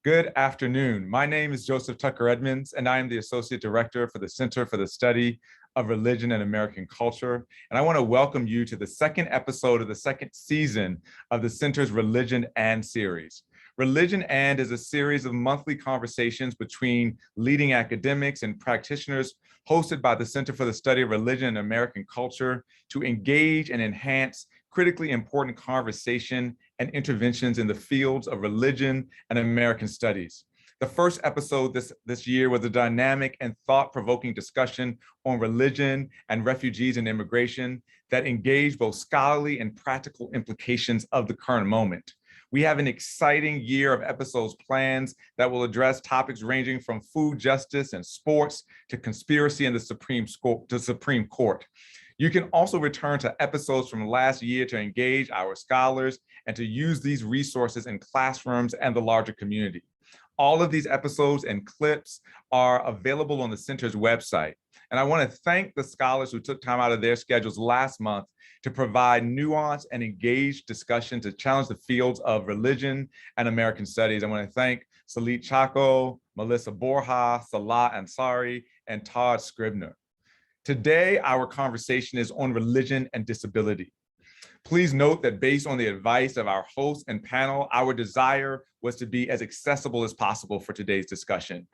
Good afternoon. My name is Joseph Tucker Edmonds, and I am the Associate Director for the Center for the Study of Religion and American Culture. And I want to welcome you to the second episode of the second season of the Center's Religion and series. Religion and is a series of monthly conversations between leading academics and practitioners hosted by the Center for the Study of Religion and American Culture to engage and enhance critically important conversation and interventions in the fields of religion and American studies. The first episode this year was a dynamic and thought-provoking discussion on religion and refugees and immigration that engaged both scholarly and practical implications of the current moment. We have an exciting year of episodes planned that will address topics ranging from food justice and sports to conspiracy and the Supreme Court. You can also return to episodes from last year to engage our scholars and to use these resources in classrooms and the larger community. All of these episodes and clips are available on the center's website. And I want to thank the scholars who took time out of their schedules last month to provide nuanced and engaged discussion to challenge the fields of religion and American studies. I want to thank Salit Chaco, Melissa Borja, Salah Ansari, and Todd Scribner. Today, our conversation is on religion and disability. Please note that based on the advice of our host and panel, our desire was to be as accessible as possible for today's discussion.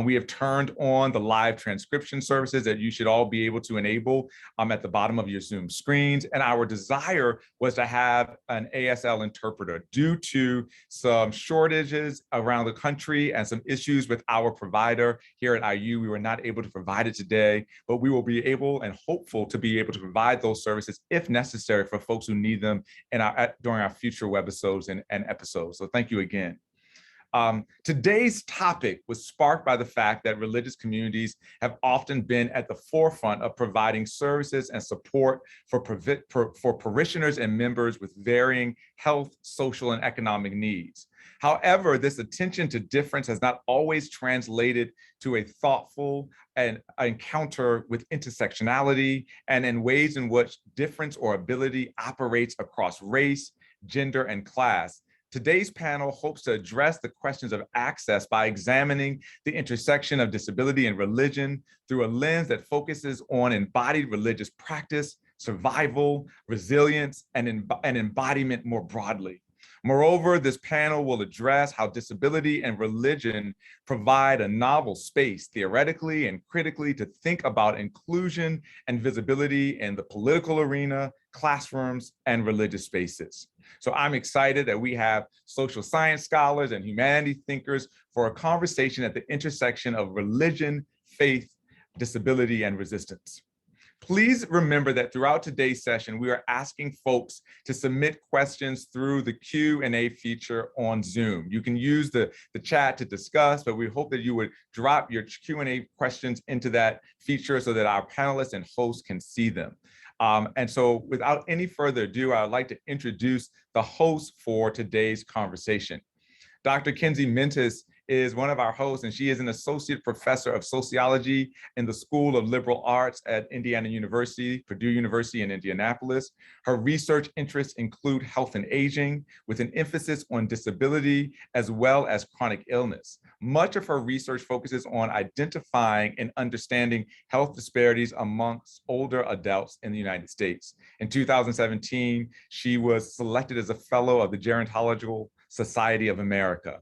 We have turned on the live transcription services that you should all be able to enable at the bottom of your Zoom screens. And our desire was to have an ASL interpreter due to some shortages around the country and some issues with our provider here at IU. We were not able to provide it today, but we will be able and hopeful to be able to provide those services if necessary for folks who need them during our future webisodes and episodes. So thank you again. Today's topic was sparked by the fact that religious communities have often been at the forefront of providing services and support for parishioners and members with varying health, social, and economic needs. However, this attention to difference has not always translated to a thoughtful and encounter with intersectionality and in ways in which difference or ability operates across race, gender, and class. Today's panel hopes to address the questions of access by examining the intersection of disability and religion through a lens that focuses on embodied religious practice, survival, resilience, and embodiment more broadly. Moreover, this panel will address how disability and religion provide a novel space, theoretically and critically, to think about inclusion and visibility in the political arena, classrooms, and religious spaces. So I'm excited that we have social science scholars and humanity thinkers for a conversation at the intersection of religion, faith, disability, and resistance. Please remember that throughout today's session, we are asking folks to submit questions through the Q&A feature on Zoom. You can use the chat to discuss, but we hope that you would drop your Q&A questions into that feature so that our panelists and hosts can see them. And so without any further ado, I would like to introduce the host for today's conversation. Dr. Kenzie Mintus is one of our hosts, and she is an associate professor of sociology in the School of Liberal Arts at Purdue University in Indianapolis. Her research interests include health and aging, with an emphasis on disability as well as chronic illness. Much of her research focuses on identifying and understanding health disparities amongst older adults in the United States. In 2017, she was selected as a fellow of the Gerontological Society of America.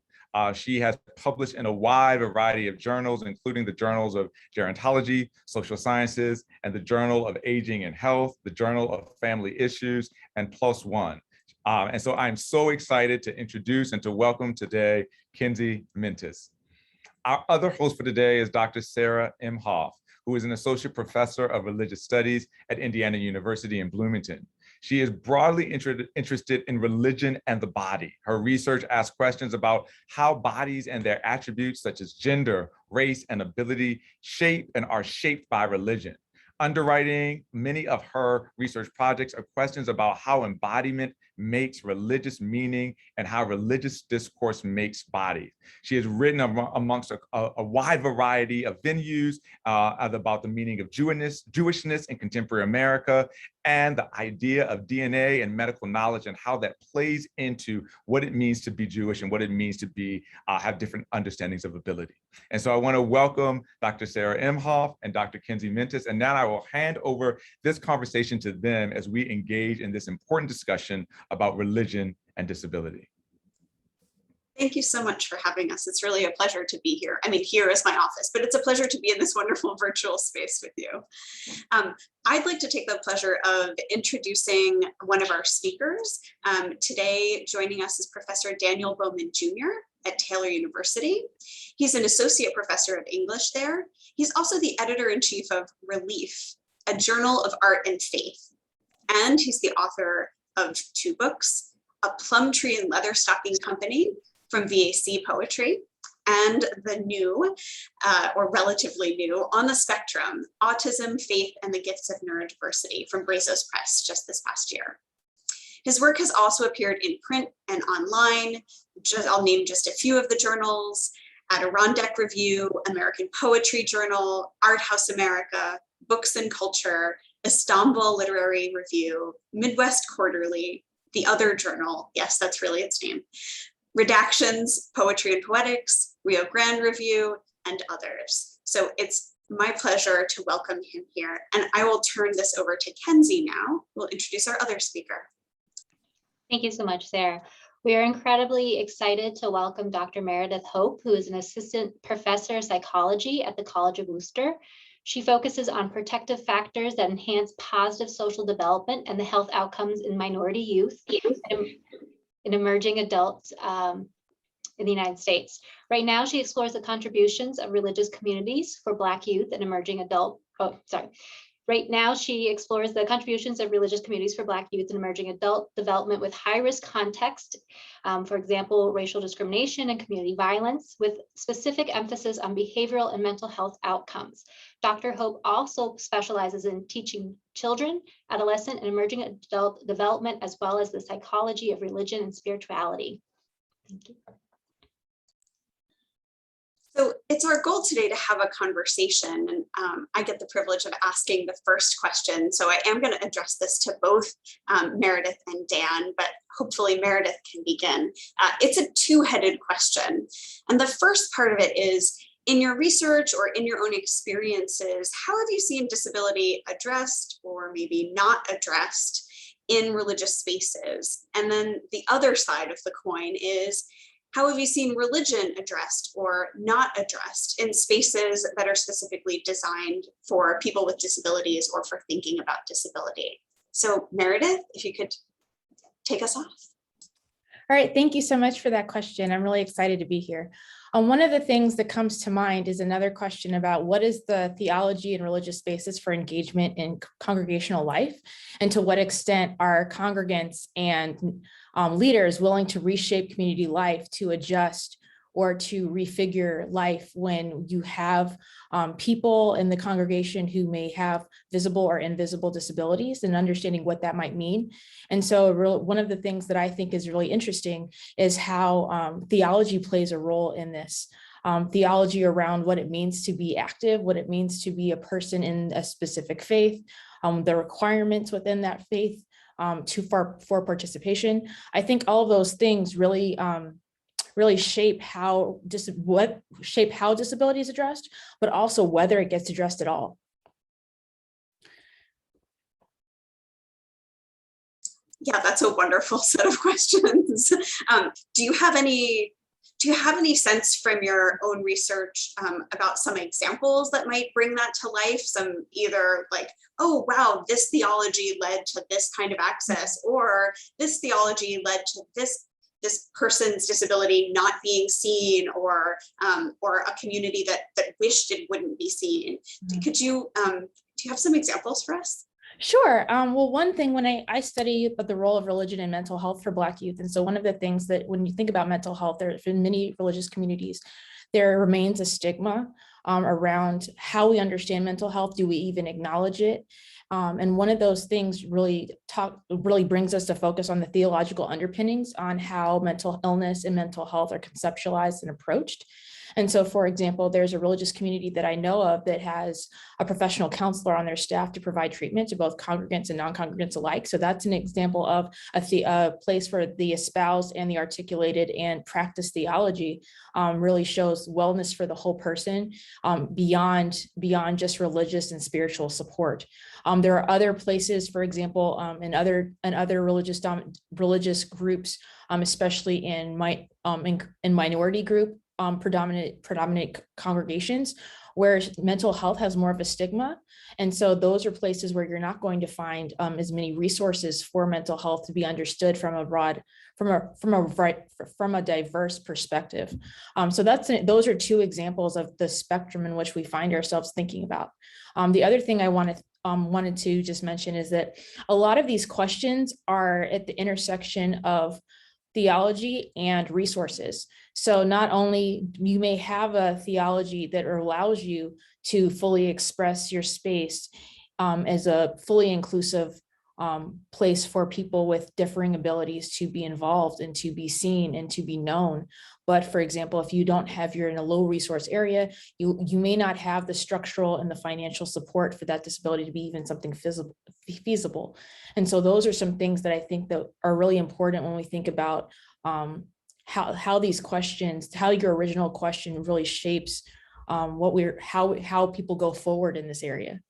She has published in a wide variety of journals, including the Journals of Gerontology, Social Sciences, and the Journal of Aging and Health, the Journal of Family Issues, and PLOS ONE. And so I'm so excited to introduce and to welcome today Kenzie Mintus. Our other host for today is Dr. Sarah Imhoff, who is an associate professor of religious studies at Indiana University in Bloomington. She is broadly interested in religion and the body. Her research asks questions about how bodies and their attributes such as gender, race, and ability shape and are shaped by religion. Underwriting many of her research projects are questions about how embodiment makes religious meaning and how religious discourse makes bodies. She has written amongst a wide variety of venues about the meaning of Jewishness in contemporary America, and the idea of DNA and medical knowledge and how that plays into what it means to be Jewish and what it means to be have different understandings of ability. And so I want to welcome Dr. Sarah Imhoff and Dr. Kenzie Mintus, and now I will hand over this conversation to them as we engage in this important discussion about religion and disability. Thank you so much for having us. It's really a pleasure to be here. I mean, here is my office, but it's a pleasure to be in this wonderful virtual space with you. I'd like to take the pleasure of introducing one of our speakers. Today, joining us is Professor Daniel Bowman Jr. at Taylor University. He's an associate professor of English there. He's also the editor-in-chief of Relief, a journal of art and faith. And he's the author of 2 books, A Plum Tree and Leather Stocking Company, from VAC Poetry, and the new, or relatively new, On the Spectrum, Autism, Faith, and the Gifts of Neurodiversity from Brazos Press just this past year. His work has also appeared in print and online. I'll name just a few of the journals: Adirondack Review, American Poetry Journal, Art House America, Books and Culture, Istanbul Literary Review, Midwest Quarterly, The Other Journal, yes, that's really its name, Redactions, Poetry and Poetics, Rio Grande Review, and others. So it's my pleasure to welcome him here. And I will turn this over to Kenzie now, who will introduce our other speaker. Thank you so much, Sarah. We are incredibly excited to welcome Dr. Meredith Hope, who is an assistant professor of psychology at the College of Wooster. She focuses on protective factors that enhance positive social development and the health outcomes in minority youth and emerging adults in the United States. Right now, she explores the contributions of religious communities for Black youth and emerging adult, Right now, she explores the contributions of religious communities for Black youth and emerging adult development with high-risk context, for example, racial discrimination and community violence, with specific emphasis on behavioral and mental health outcomes. Dr. Hope also specializes in teaching children, adolescent, and emerging adult development, as well as the psychology of religion and spirituality. Thank you. So it's our goal today to have a conversation, and I get the privilege of asking the first question. So I am going to address this to both Meredith and Dan, but hopefully Meredith can begin. It's a two-headed question. And the first part of it is, in your research or in your own experiences, how have you seen disability addressed or maybe not addressed in religious spaces? And then the other side of the coin is, how have you seen religion addressed or not addressed in spaces that are specifically designed for people with disabilities or for thinking about disability? So Meredith, if you could take us off. All right, thank you so much for that question. I'm really excited to be here. One of the things that comes to mind is another question about what is the theology and religious basis for engagement in congregational life, and to what extent are congregants and leaders willing to reshape community life to adjust or to refigure life when you have people in the congregation who may have visible or invisible disabilities, and understanding what that might mean. And so one of the things that I think is really interesting is how theology plays a role in this. Theology around what it means to be active, what it means to be a person in a specific faith, the requirements within that faith for participation. I think all of those things really shape how disability is addressed, but also whether it gets addressed at all. Yeah, that's a wonderful set of questions. Do you have any sense from your own research about some examples that might bring that to life? Some either like, oh, wow, this theology led to this kind of access, or this theology led to this person's disability not being seen, or a community that wished it wouldn't be seen. Could you, do you have some examples for us? Sure. Well, one thing, when I study the role of religion and mental health for Black youth, and so one of the things that when you think about mental health, there in many religious communities, there remains a stigma around how we understand mental health. Do we even acknowledge it? And one of those things really brings us to focus on the theological underpinnings on how mental illness and mental health are conceptualized and approached. And so, for example, there's a religious community that I know of that has a professional counselor on their staff to provide treatment to both congregants and non-congregants alike. So that's an example of a place where the espoused and the articulated and practiced theology really shows wellness for the whole person, beyond just religious and spiritual support. There are other places, for example, in other religious groups, especially in minority group, predominant congregations, where mental health has more of a stigma. And so those are places where you're not going to find as many resources for mental health to be understood from a diverse perspective. So those are two examples of the spectrum in which we find ourselves thinking about. The other thing I wanted to just mention is that a lot of these questions are at the intersection of theology and resources. So not only you may have a theology that allows you to fully express your space as a fully inclusive place for people with differing abilities to be involved and to be seen and to be known. But for example, if you're in a low resource area, you may not have the structural and the financial support for that disability to be even something feasible. And so those are some things that I think that are really important when we think about how these questions, how your original question really shapes how people go forward in this area.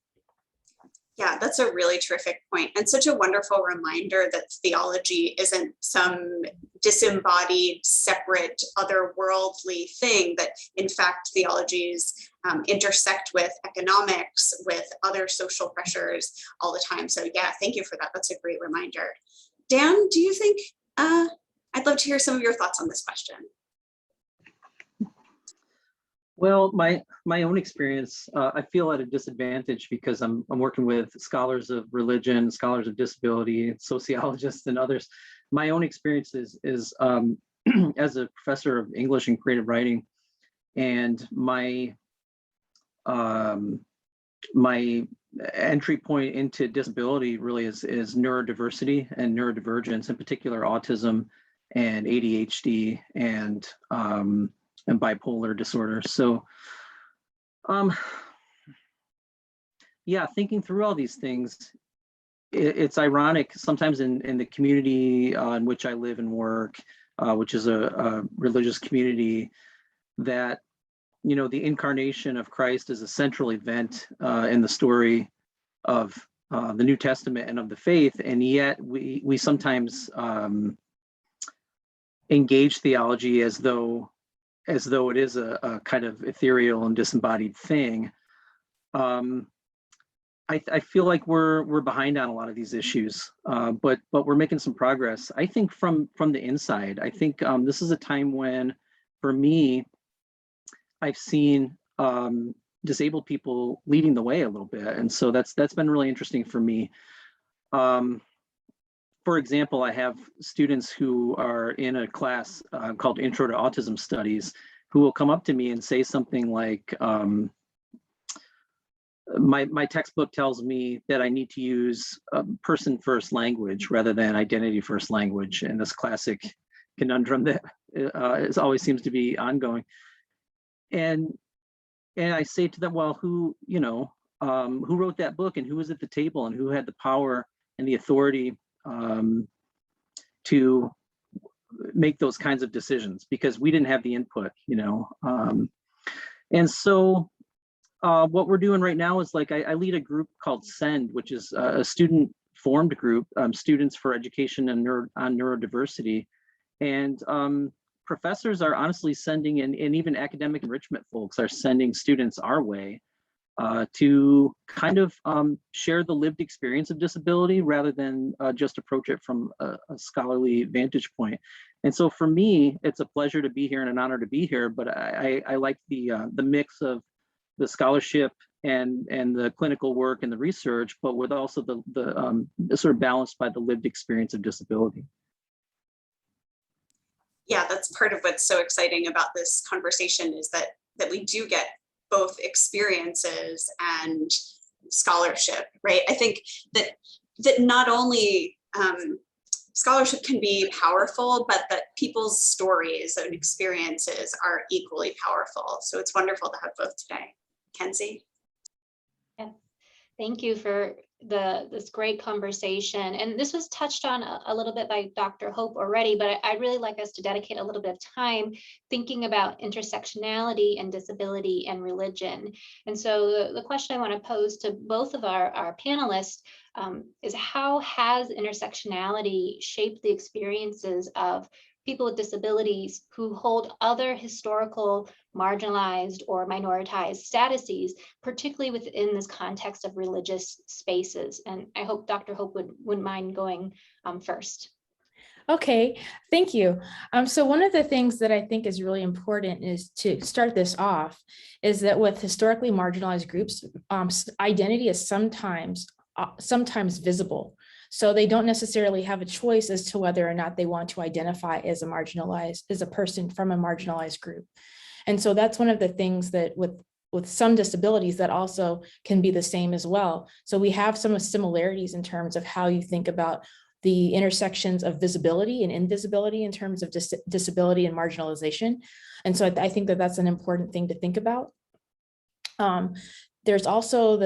Yeah, that's a really terrific point, and such a wonderful reminder that theology isn't some disembodied, separate, otherworldly thing, that in fact theologies intersect with economics, with other social pressures all the time. So yeah, thank you for that. That's a great reminder. Dan, do you think, I'd love to hear some of your thoughts on this question. Well, my own experience, I feel at a disadvantage because I'm working with scholars of religion, scholars of disability, sociologists, and others. My own experience is as a professor of English and creative writing, and my entry point into disability really is neurodiversity and neurodivergence, in particular autism and ADHD and bipolar disorder. So, yeah, thinking through all these things, it's ironic sometimes in the community in which I live and work, which is a religious community, that, you know, the incarnation of Christ is a central event in the story of the New Testament and of the faith, and yet we sometimes engage theology as though it is a kind of ethereal and disembodied thing. I feel like we're behind on a lot of these issues, but we're making some progress. I think from the inside. I think this is a time when, for me, I've seen disabled people leading the way a little bit, and so that's been really interesting for me. For example, I have students who are in a class called Intro to Autism Studies who will come up to me and say something like, my textbook tells me that I need to use person first language rather than identity first language, and this classic conundrum that always seems to be ongoing. And I say to them, well, who wrote that book, and who was at the table, and who had the power and the authority to make those kinds of decisions, because we didn't have the input, and so what we're doing right now is, like, I lead a group called SEND, which is a student formed group, Students for Education and on Neurodiversity, and professors are honestly sending, and even academic enrichment folks are sending students our way to kind of share the lived experience of disability rather than just approach it from a scholarly vantage point. And so for me, it's a pleasure to be here and an honor to be here, but I like the mix of the scholarship and the clinical work and the research, but with also the sort of balanced by the lived experience of disability. Yeah, that's part of what's so exciting about this conversation, is that we do get both experiences and scholarship, right? I think that not only scholarship can be powerful, but that people's stories and experiences are equally powerful. So it's wonderful to have both today. Kenzie? Yeah. Thank you for this great conversation. And this was touched on a little bit by Dr. Hope already, but I'd really like us to dedicate a little bit of time thinking about intersectionality and disability and religion. And so the question I want to pose to both of our panelists is, how has intersectionality shaped the experiences of people with disabilities who hold other historical, marginalized, or minoritized statuses, particularly within this context of religious spaces? And I hope Dr. Hope wouldn't mind going first. Okay, thank you. So one of the things that I think is really important is to start this off is that with historically marginalized groups, identity is sometimes visible. So they don't necessarily have a choice as to whether or not they want to identify as a person from a marginalized group. And so that's one of the things that with some disabilities that also can be the same as well. So we have some similarities in terms of how you think about the intersections of visibility and invisibility in terms of disability and marginalization. And so I think that that's an important thing to think about. There's also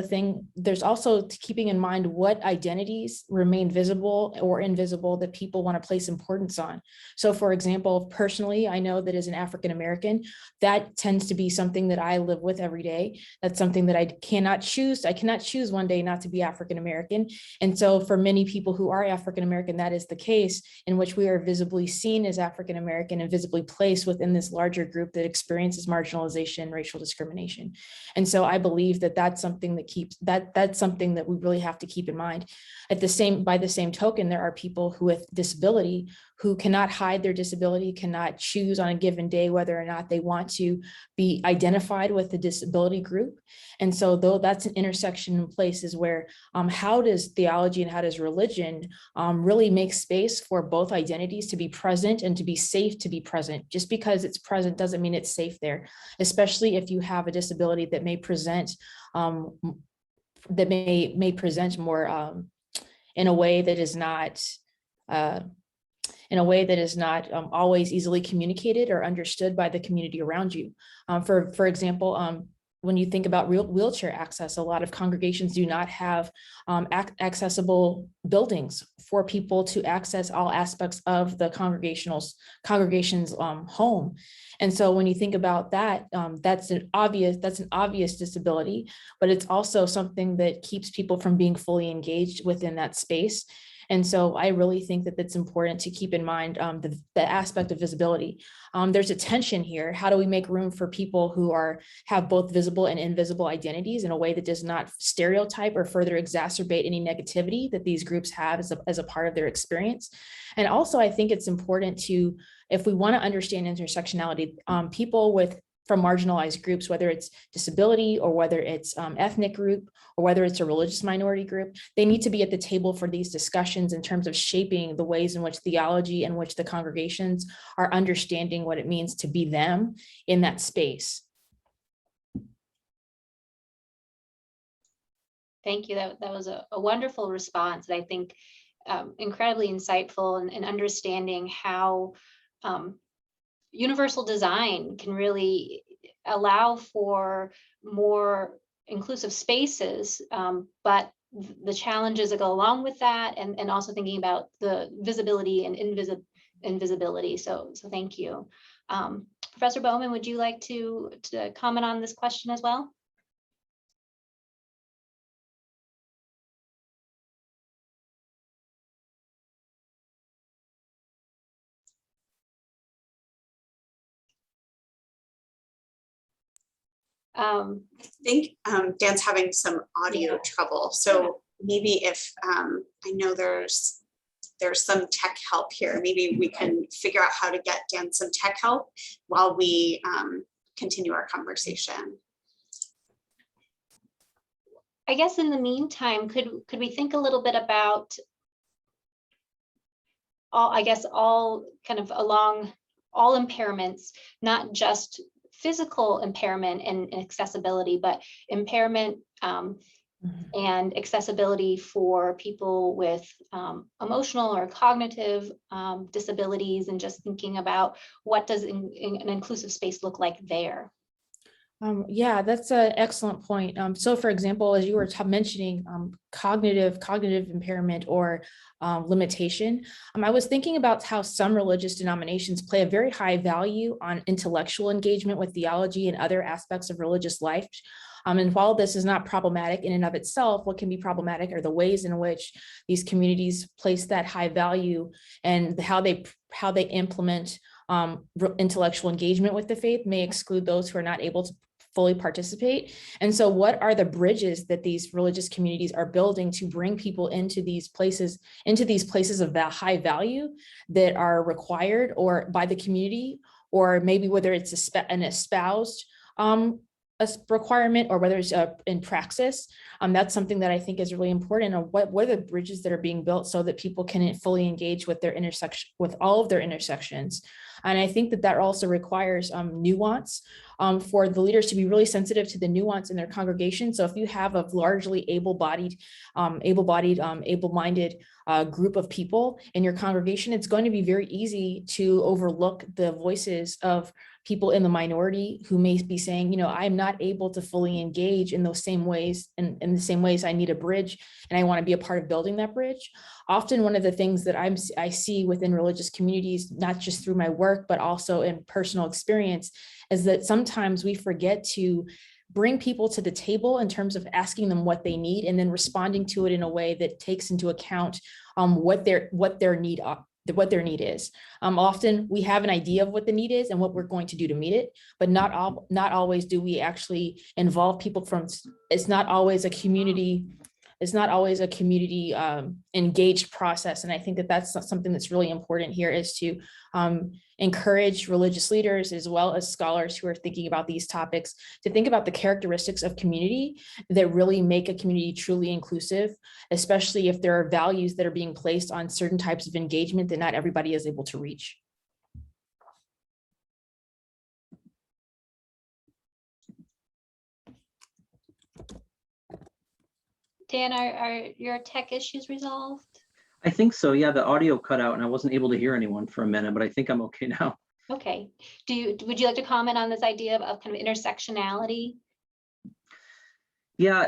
keeping in mind what identities remain visible or invisible that people want to place importance on. So for example, personally, I know that as an African-American, that tends to be something that I live with every day. That's something that I cannot choose. I cannot choose one day not to be African-American. And so for many people who are African-American, that is the case, in which we are visibly seen as African-American and visibly placed within this larger group that experiences marginalization and racial discrimination. And so I believe that that's something that's something that we really have to keep in mind. By the same token, there are people who with disability who cannot hide their disability, cannot choose on a given day whether or not they want to be identified with the disability group. And so though that's an intersection in places where how does theology and how does religion really make space for both identities to be present and to be safe to be present? Just because it's present doesn't mean it's safe there, especially if you have a disability that may present more in a way that is not always easily communicated or understood by the community around you. For example, when you think about wheelchair access, a lot of congregations do not have accessible buildings for people to access all aspects of the congregation's home. And so when you think about that, that's an obvious disability, but it's also something that keeps people from being fully engaged within that space. And so I really think that it's important to keep in mind the aspect of visibility. There's a tension here. How do we make room for people who have both visible and invisible identities in a way that does not stereotype or further exacerbate any negativity that these groups have as a part of their experience? And also, I think it's important to, if we want to understand intersectionality, people from marginalized groups, whether it's disability or whether it's ethnic group or whether it's a religious minority group, they need to be at the table for these discussions in terms of shaping the ways in which theology and which the congregations are understanding what it means to be them in that space. Thank you. That was a wonderful response, and I think incredibly insightful in understanding how universal design can really allow for more inclusive spaces, but the challenges that go along with that, and also thinking about the visibility and invisibility. So thank you. Professor Bowman, would you like to comment on this question as well? I think Dan's having some audio trouble. So maybe if I know there's some tech help here, maybe we can figure out how to get Dan some tech help while we continue our conversation. I guess in the meantime, could we think a little bit about all kind of along all impairments, not just physical impairment and accessibility, but impairment and accessibility for people with emotional or cognitive disabilities, and just thinking about what does an inclusive space look like there. Yeah, that's an excellent point. So for example, as you were mentioning cognitive impairment or limitation, I was thinking about how some religious denominations play a very high value on intellectual engagement with theology and other aspects of religious life. And while this is not problematic in and of itself, what can be problematic are the ways in which these communities place that high value and how they implement intellectual engagement with the faith may exclude those who are not able to fully participate. And so what are the bridges that these religious communities are building to bring people into these places of that high value that are required or by the community, or maybe whether it's an espoused a requirement or whether it's in praxis? That's something that I think is really important. Or what are the bridges that are being built so that people can fully engage with their intersection, with all of their intersections? And I think that also requires nuance for the leaders to be really sensitive to the nuance in their congregation. So if you have a largely able-minded group of people in your congregation, it's going to be very easy to overlook the voices of people in the minority who may be saying, I'm not able to fully engage in those same ways, and in the same ways I need a bridge, and I want to be a part of building that bridge. Often one of the things that I see within religious communities, not just through my work, but also in personal experience, is that sometimes we forget to bring people to the table in terms of asking them what they need and then responding to it in a way that takes into account what their need is. Often we have an idea of what the need is and what we're going to do to meet it, but not always do we actually involve people it's not always a community engaged process. And I think that that's something that's really important here, is to encourage religious leaders as well as scholars who are thinking about these topics to think about the characteristics of community that really make a community truly inclusive, especially if there are values that are being placed on certain types of engagement that not everybody is able to reach. Dan, are your tech issues resolved? I think so. Yeah, the audio cut out and I wasn't able to hear anyone for a minute, but I think I'm okay now. Okay. Would you like to comment on this idea of kind of intersectionality? Yeah,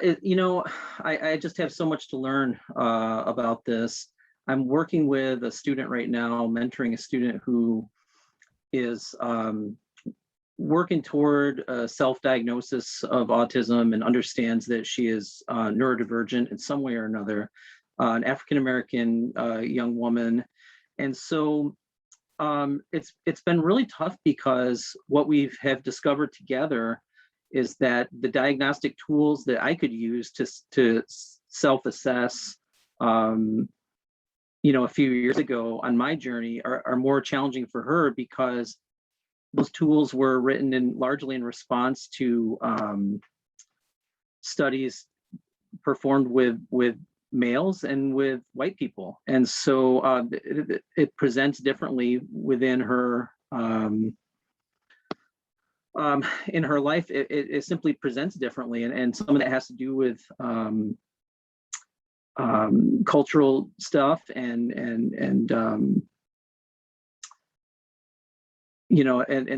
I just have so much to learn about this. I'm working with a student right now, mentoring a student who is working toward a self-diagnosis of autism and understands that she is neurodivergent in some way or another, an African-American young woman. And so it's been really tough, because what we have discovered together is that the diagnostic tools that I could use to self-assess a few years ago on my journey are more challenging for her, because those tools were written largely in response to studies performed with males and with white people. And so it presents differently within her, in her life. It simply presents differently. And some of that has to do with cultural stuff and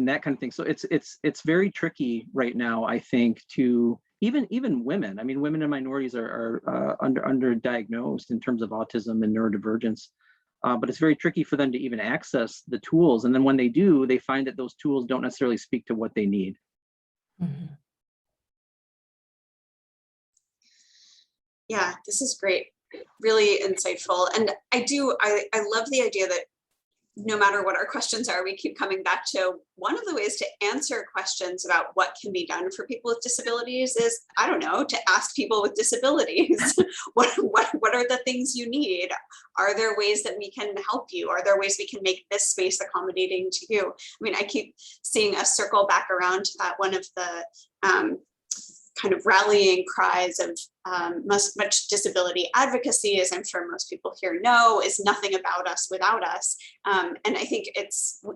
that kind of thing. So it's very tricky right now, I think, to even women. I mean, women and minorities are underdiagnosed in terms of autism and neurodivergence, but it's very tricky for them to even access the tools. And then when they do, they find that those tools don't necessarily speak to what they need. Mm-hmm. Yeah, this is great. Really insightful. And I love the idea that no matter what our questions are, we keep coming back to one of the ways to answer questions about what can be done for people with disabilities is, I don't know, to ask people with disabilities, what are the things you need? Are there ways that we can help you? Are there ways we can make this space accommodating to you? I mean, I keep seeing us circle back around to that one of the kind of rallying cries of much disability advocacy, as I'm sure most people here know, is nothing about us without us. And I think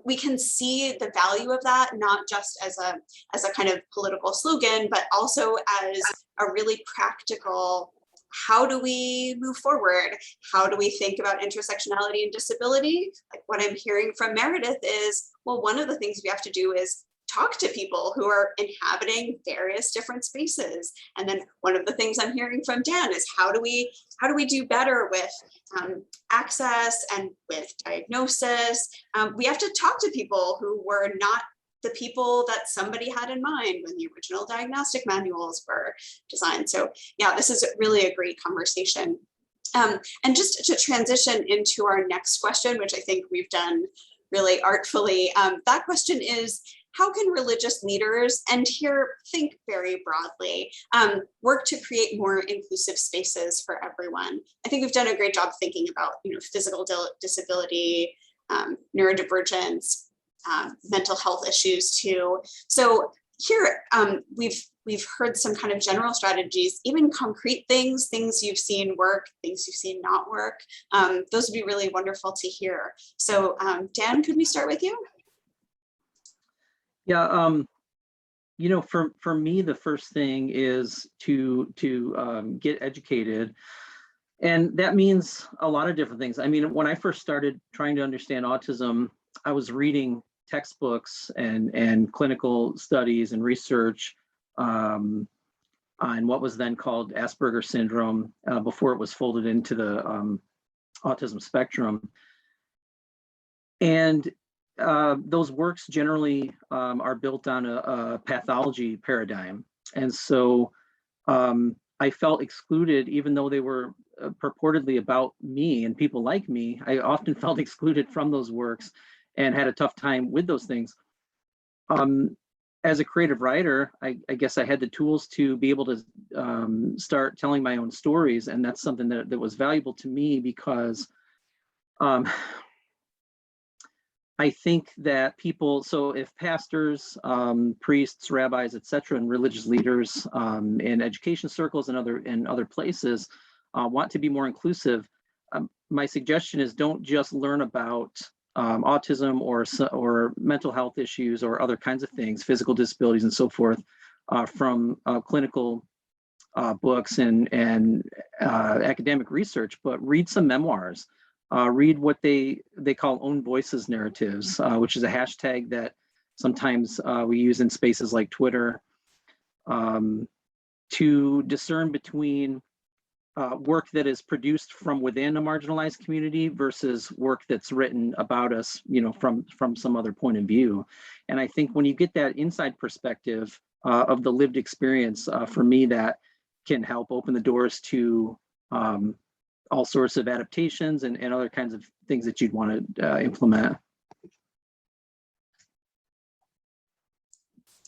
we can see the value of that, not just as a kind of political slogan, but also as a really practical, how do we move forward? How do we think about intersectionality and disability? Like what I'm hearing from Meredith is, well, one of the things we have to do is talk to people who are inhabiting various different spaces. And then one of the things I'm hearing from Dan is how do we do better with access and with diagnosis? We have to talk to people who were not the people that somebody had in mind when the original diagnostic manuals were designed. So yeah, this is really a great conversation. And just to transition into our next question, which I think we've done really artfully, that question is, how can religious leaders, and here think very broadly, work to create more inclusive spaces for everyone? I think we've done a great job thinking about, physical disability, neurodivergence, mental health issues too. So here we've heard some kind of general strategies, even concrete things you've seen work, things you've seen not work. Those would be really wonderful to hear. So Dan, could we start with you? Yeah, for me, the first thing is to get educated. And that means a lot of different things. I mean, when I first started trying to understand autism, I was reading textbooks and clinical studies and research on what was then called Asperger syndrome before it was folded into the autism spectrum. And those works generally are built on a pathology paradigm. And so I felt excluded, even though they were purportedly about me and people like me. I often felt excluded from those works and had a tough time with those things. As a creative writer, I guess I had the tools to be able to start telling my own stories. And that's something that was valuable to me because I think that people, so if pastors, priests, rabbis, et cetera, and religious leaders in education circles and other places want to be more inclusive, my suggestion is don't just learn about autism or mental health issues or other kinds of things, physical disabilities and so forth, from clinical books and academic research, but read some memoirs. Read what they call own voices narratives, which is a hashtag that sometimes we use in spaces like Twitter to discern between work that is produced from within a marginalized community versus work that's written about us, from some other point of view. And I think when you get that inside perspective of the lived experience, for me, that can help open the doors to all sorts of adaptations and other kinds of things that you'd want to implement.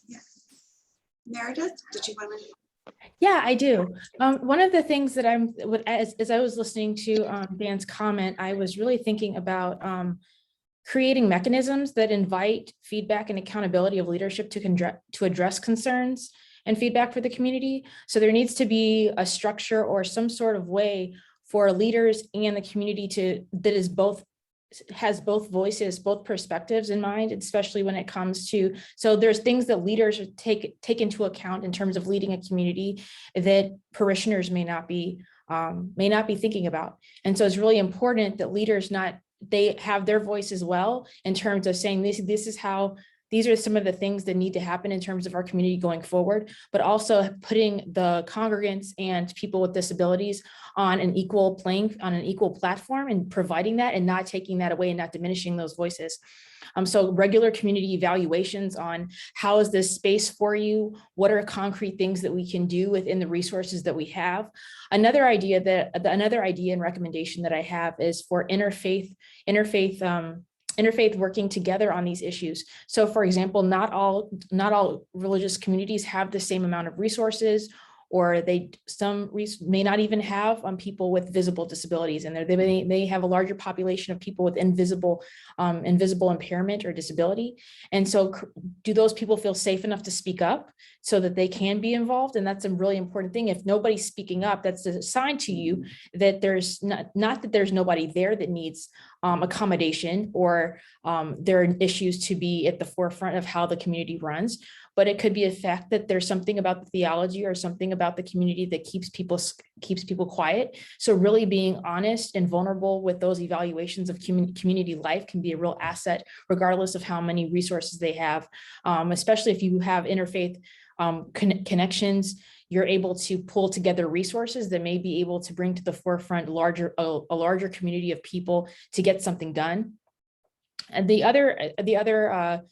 Yeah. Meredith, did you want to? Yeah, I do. One of the things that as I was listening to Dan's comment, I was really thinking about creating mechanisms that invite feedback and accountability of leadership to address concerns and feedback for the community. So there needs to be a structure or some sort of way for leaders and the community has both voices, both perspectives in mind, especially when it comes to, so there's things that leaders take into account in terms of leading a community that parishioners may not be thinking about. And so it's really important that leaders they have their voice as well in terms of saying these are some of the things that need to happen in terms of our community going forward, but also putting the congregants and people with disabilities on an equal platform and providing that and not taking that away and not diminishing those voices. So regular community evaluations on how is this space for you? What are concrete things that we can do within the resources that we have? Another idea and recommendation that I have is for interfaith working together on these issues. So for example, not all religious communities have the same amount of resources or some may not even have people with visible disabilities in there. They may have a larger population of people with invisible impairment or disability. And so do those people feel safe enough to speak up so that they can be involved? And that's a really important thing. If nobody's speaking up, that's a sign to you that there's not that there's nobody there that needs accommodation, or there are issues to be at the forefront of how the community runs, but it could be a fact that there's something about the theology or something about the community that keeps people quiet. So really being honest and vulnerable with those evaluations of community life can be a real asset, regardless of how many resources they have, especially if you have interfaith connections. You're able to pull together resources that may be able to bring to the forefront a larger community of people to get something done. And the other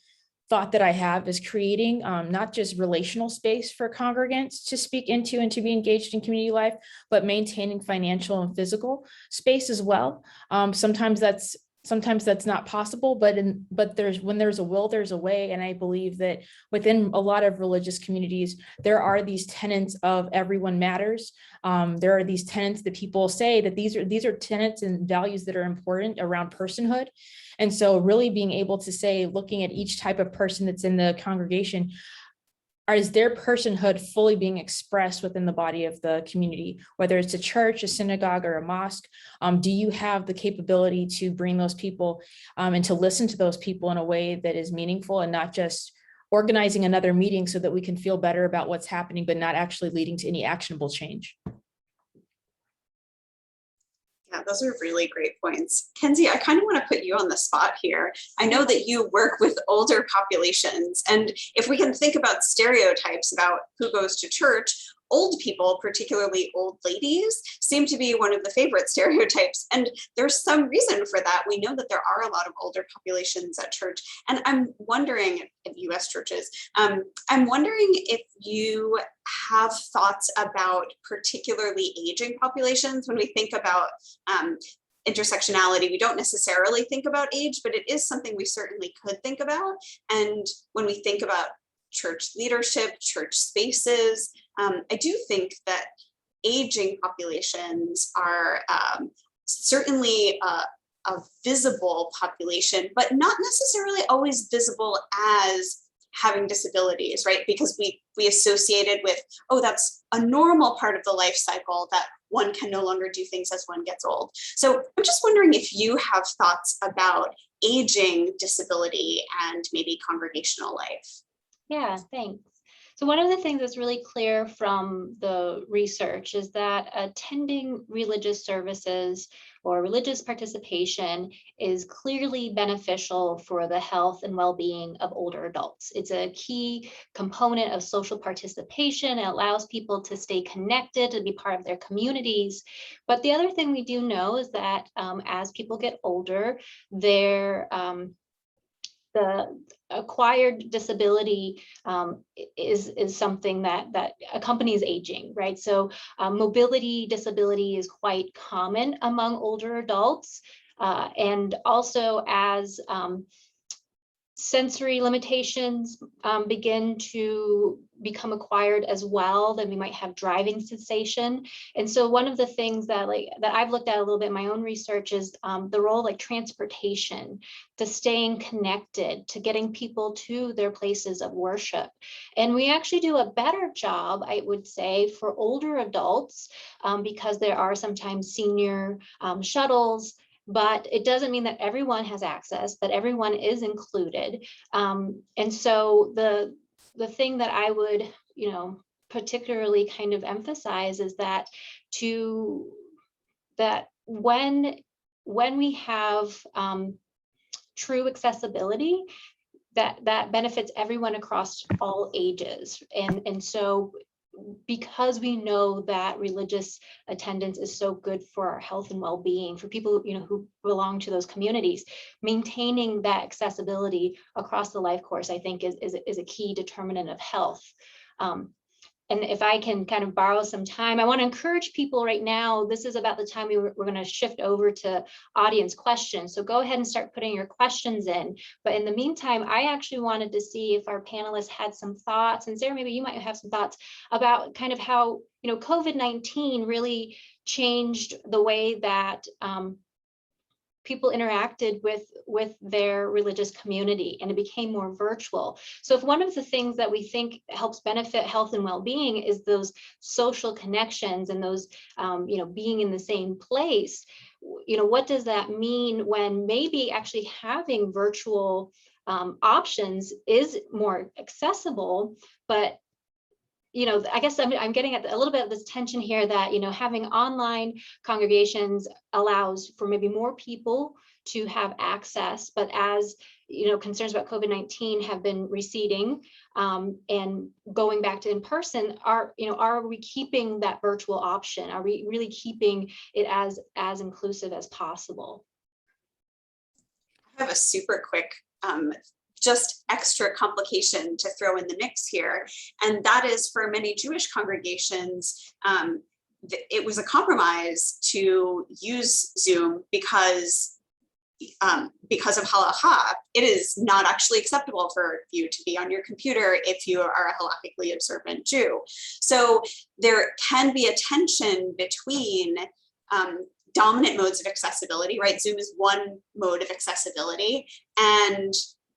thought that I have is creating not just relational space for congregants to speak into and to be engaged in community life, but maintaining financial and physical space as well. Sometimes that's not possible, but when there's a will, there's a way. And I believe that within a lot of religious communities, there are these tenets of everyone matters. There are these tenets that people say that these are tenets and values that are important around personhood. And so really being able to say, looking at each type of person that's in the congregation, is their personhood fully being expressed within the body of the community, whether it's a church, a synagogue, or a mosque? Do you have the capability to bring those people and to listen to those people in a way that is meaningful, and not just organizing another meeting so that we can feel better about what's happening, but not actually leading to any actionable change? Yeah, those are really great points. Kenzie, I kind of want to put you on the spot here. I know that you work with older populations, and if we can think about stereotypes about who goes to church, old people, particularly old ladies, seem to be one of the favorite stereotypes. And there's some reason for that. We know that there are a lot of older populations at church. And I'm wondering, at US churches, I'm wondering if you have thoughts about particularly aging populations. When we think about intersectionality, we don't necessarily think about age, but it is something we certainly could think about. And when we think about church leadership, church spaces, I do think that aging populations are certainly a visible population, but not necessarily always visible as having disabilities, right? Because we associate it with, oh, that's a normal part of the life cycle, that one can no longer do things as one gets old. So I'm just wondering if you have thoughts about aging, disability, and maybe congregational life. Yeah, thanks. So one of the things that's really clear from the research is that attending religious services or religious participation is clearly beneficial for the health and well-being of older adults. It's a key component of social participation. It allows people to stay connected, to be part of their communities. But the other thing we do know is that as people get older, the acquired disability is something that accompanies aging, right? So mobility disability is quite common among older adults. And also as sensory limitations begin to become acquired as well, then we might have driving cessation. And so one of the things that I've looked at a little bit in my own research is the role like transportation, to staying connected, to getting people to their places of worship. And we actually do a better job, I would say, for older adults because there are sometimes senior shuttles. But it doesn't mean that everyone has access, that everyone is included. And so the thing that I would, particularly kind of emphasize is that when we have true accessibility, that benefits everyone across all ages. And so because we know that religious attendance is so good for our health and well-being, for people who belong to those communities, maintaining that accessibility across the life course, I think is a key determinant of health. and if I can kind of borrow some time, I want to encourage people right now. This is about the time we're going to shift over to audience questions. So go ahead and start putting your questions in. But in the meantime, I actually wanted to see if our panelists had some thoughts. And Sarah, maybe you might have some thoughts about kind of how, COVID-19 really changed the way that people interacted with their religious community, and it became more virtual. So if one of the things that we think helps benefit health and well-being is those social connections and those, being in the same place, what does that mean when maybe actually having virtual options is more accessible, but I guess I'm getting at a little bit of this tension here that, having online congregations allows for maybe more people to have access, but as, concerns about COVID-19 have been receding and going back to in person, are we keeping that virtual option? Are we really keeping it as inclusive as possible? I have a super quick just extra complication to throw in the mix here. And that is, for many Jewish congregations, it was a compromise to use Zoom because of halacha. It is not actually acceptable for you to be on your computer if you are a halakhically observant Jew. So there can be a tension between dominant modes of accessibility, right? Zoom is one mode of accessibility, and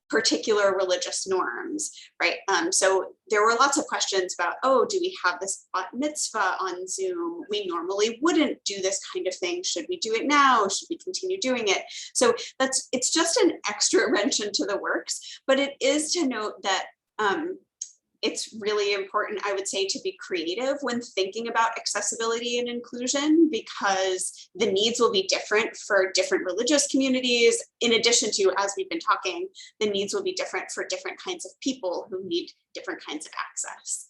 particular religious norms, right? So there were lots of questions about, do we have this bat mitzvah on Zoom? We normally wouldn't do this kind of thing. Should we do it now? Should we continue doing it? So it's just an extra wrench into the works, but it is to note that it's really important, I would say, to be creative when thinking about accessibility and inclusion, because the needs will be different for different religious communities. In addition to, as we've been talking, the needs will be different for different kinds of people who need different kinds of access.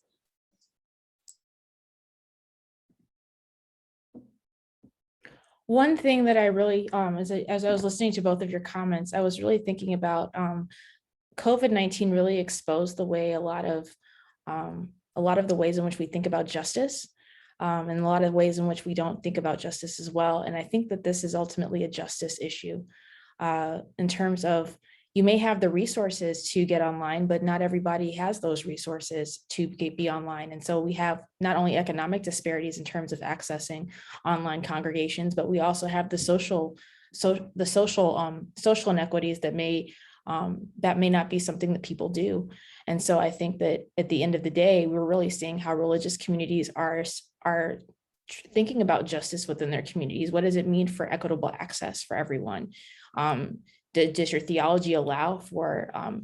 One thing that I really, as I was listening to both of your comments, I was really thinking about COVID-19 really exposed the way a lot of the ways in which we think about justice, and a lot of ways in which we don't think about justice as well. And I think that this is ultimately a justice issue in terms of, you may have the resources to get online, but not everybody has those resources to be online. And so we have not only economic disparities in terms of accessing online congregations, but we also have the social inequities that may not be something that people do. And so I think that at the end of the day, we're really seeing how religious communities are thinking about justice within their communities. What does it mean for equitable access for everyone? Does your theology allow for that?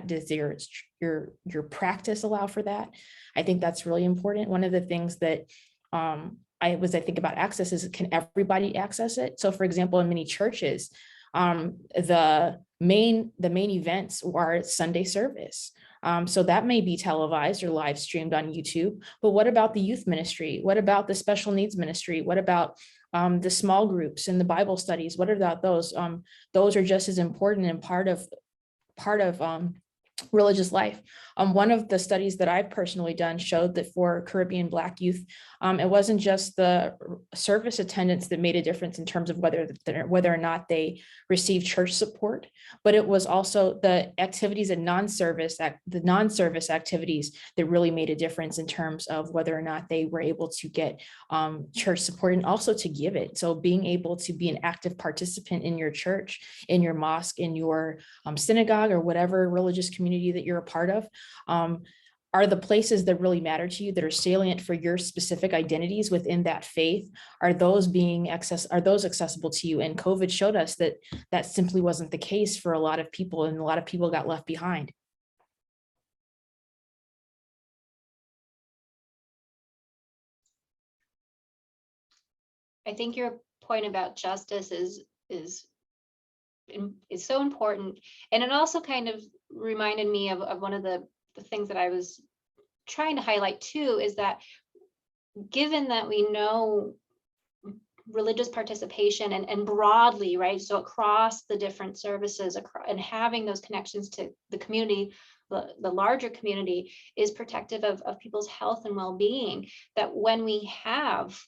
Does your practice allow for that? I think that's really important. One of the things that I think about access is, can everybody access it? So for example, in many churches, the main events are Sunday service. So that may be televised or live streamed on YouTube, but what about the youth ministry? What about the special needs ministry? What about the small groups and the Bible studies? What about those? Those are just as important and part of religious life. One of the studies that I've personally done showed that for Caribbean Black youth, it wasn't just the service attendance that made a difference in terms of whether or not they received church support, but it was also the activities and non-service activities that really made a difference in terms of whether or not they were able to get church support and also to give it. So being able to be an active participant in your church, in your mosque, in your synagogue, or whatever religious community that you're a part of, are the places that really matter to you, that are salient for your specific identities within that faith, are those accessible to you? And COVID showed us that that simply wasn't the case for a lot of people, and a lot of people got left behind. I think your point about justice is so important. And it also kind of reminded me of one of the things that I was trying to highlight too, is that given that we know religious participation and broadly, right, so across the different services and having those connections to the community the larger community is protective of people's health and well-being, that when we have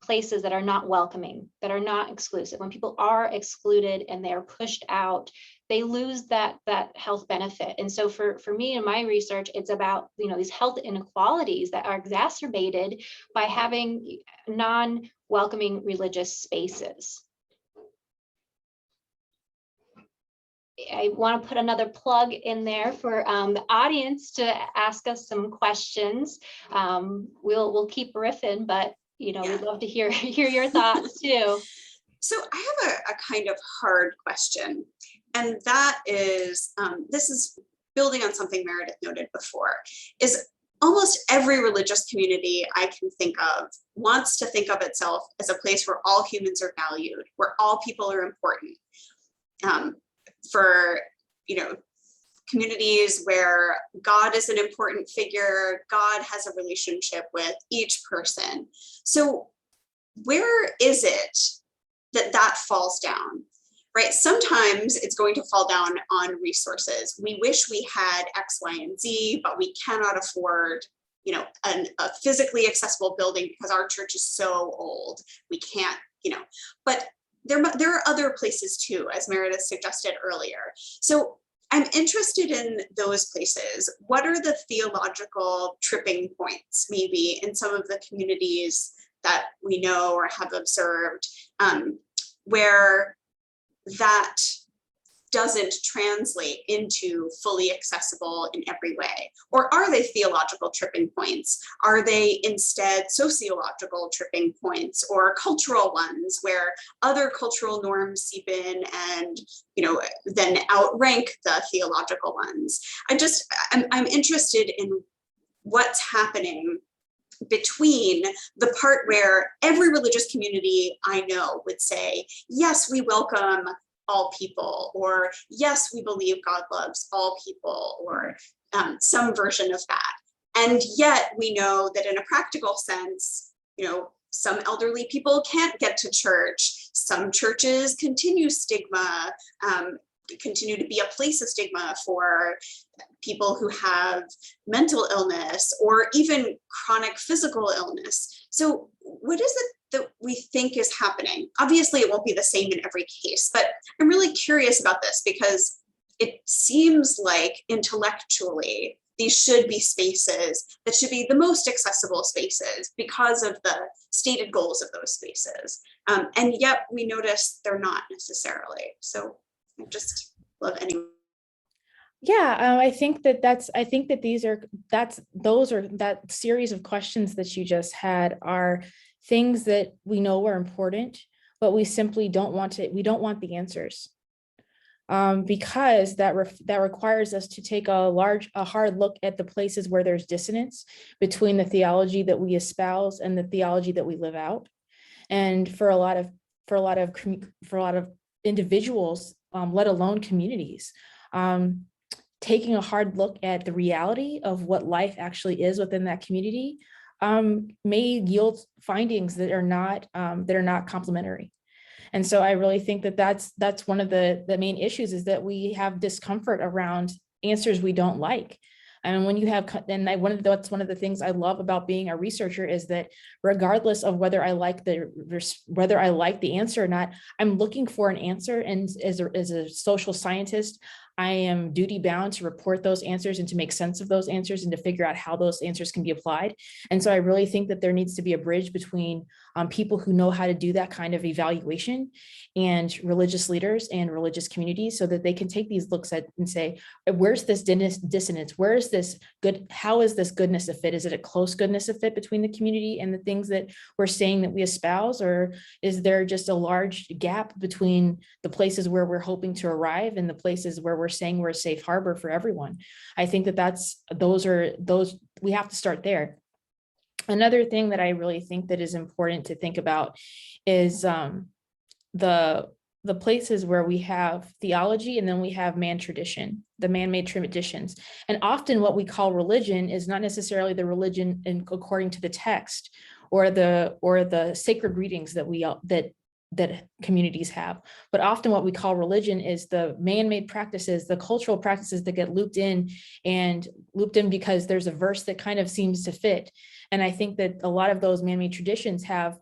places that are not welcoming, that are not exclusive, when people are excluded and they're pushed out, they lose that health benefit. And so for me in my research, it's about, these health inequalities that are exacerbated by having non-welcoming religious spaces. I want to put another plug in there for the audience to ask us some questions. We'll keep riffing, but we'd love to hear your thoughts too. So I have a kind of hard question, and that is, this is building on something Meredith noted before, is almost every religious community I can think of wants to think of itself as a place where all humans are valued, where all people are important. For communities where God is an important figure, God has a relationship with each person. So where is it that falls down, right? Sometimes it's going to fall down on resources. We wish we had X, Y, and Z, but we cannot afford a physically accessible building because our church is so old. We can't, but there are other places too, as Meredith suggested earlier. So I'm interested in those places. What are the theological tripping points, maybe, in some of the communities that we know or have observed, where that doesn't translate into fully accessible in every way? Or are they theological tripping points? Are they instead sociological tripping points or cultural ones where other cultural norms seep in and then outrank the theological ones? I'm interested in what's happening between the part where every religious community I know would say, yes, we welcome all people, or yes, we believe God loves all people, or some version of that. And yet we know that in a practical sense, some elderly people can't get to church. Some churches continue to be a place of stigma for people who have mental illness or even chronic physical illness. So what is it that we think is happening? Obviously, it won't be the same in every case, but I'm really curious about this because it seems like intellectually these should be spaces that should be the most accessible spaces because of the stated goals of those spaces. And yet we notice they're not necessarily. So I just love anyone. Yeah, I think that that series of questions that you just had are things that we know are important, but we simply don't want the answers. Because that requires us to take a hard look at the places where there's dissonance between the theology that we espouse and the theology that we live out. And for a lot of individuals, let alone communities, taking a hard look at the reality of what life actually is within that community may yield findings that are not complementary. And so I really think that that's one of the main issues, is that we have discomfort around answers we don't like. And when you have, and that's one of the things I love about being a researcher, is that regardless of whether I like the answer or not, I'm looking for an answer. And as a social scientist, I am duty bound to report those answers and to make sense of those answers and to figure out how those answers can be applied. And so I really think that there needs to be a bridge between people who know how to do that kind of evaluation and religious leaders and religious communities, so that they can take these looks at and say, where's this dissonance? Where is this good? How is this goodness a fit? Is it a close goodness a fit between the community and the things that we're saying that we espouse? Or is there just a large gap between the places where we're hoping to arrive and the places where we're saying we're a safe harbor for everyone? I think that those we have to start there. Another thing that I really think that is important to think about is the places where we have theology and then we have the man-made traditions. And often what we call religion is not necessarily the religion according to the text or the sacred readings that that communities have. But often what we call religion is the man-made practices, the cultural practices that get looped in because there's a verse that kind of seems to fit. And I think that a lot of those man-made traditions have,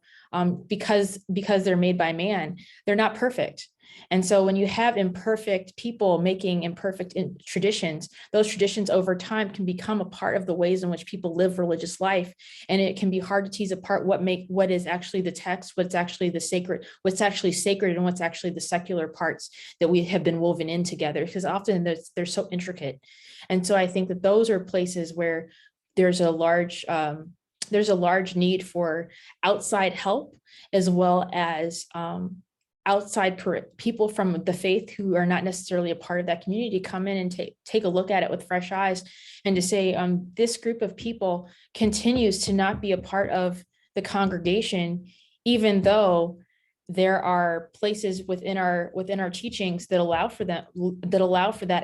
because they're made by man, they're not perfect. And so when you have imperfect people making imperfect traditions, those traditions over time can become a part of the ways in which people live religious life. And it can be hard to tease apart what is actually the text, what's actually sacred, and what's actually the secular parts that we have been woven in together, because often they're so intricate. And so I think that those are places where there's a large need for outside help, as well as outside people from the faith who are not necessarily a part of that community come in and take a look at it with fresh eyes, and to say, this group of people continues to not be a part of the congregation, even though there are places within our teachings that allow for that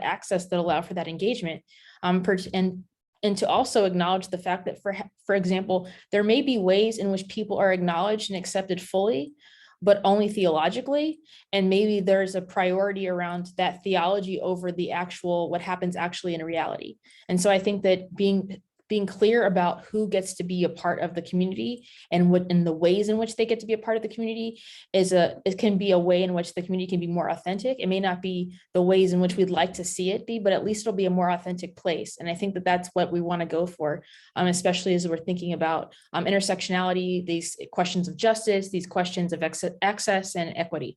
access, that allow for that engagement, and to also acknowledge the fact that, for example, there may be ways in which people are acknowledged and accepted fully, but only theologically. And maybe there's a priority around that theology over what happens actually in reality. And so I think that being clear about who gets to be a part of the community and the ways in which they get to be a part of the community it can be a way in which the community can be more authentic. It may not be the ways in which we'd like to see it be, but at least it'll be a more authentic place. And I think that that's what we want to go for, especially as we're thinking about intersectionality, these questions of justice, these questions of access and equity.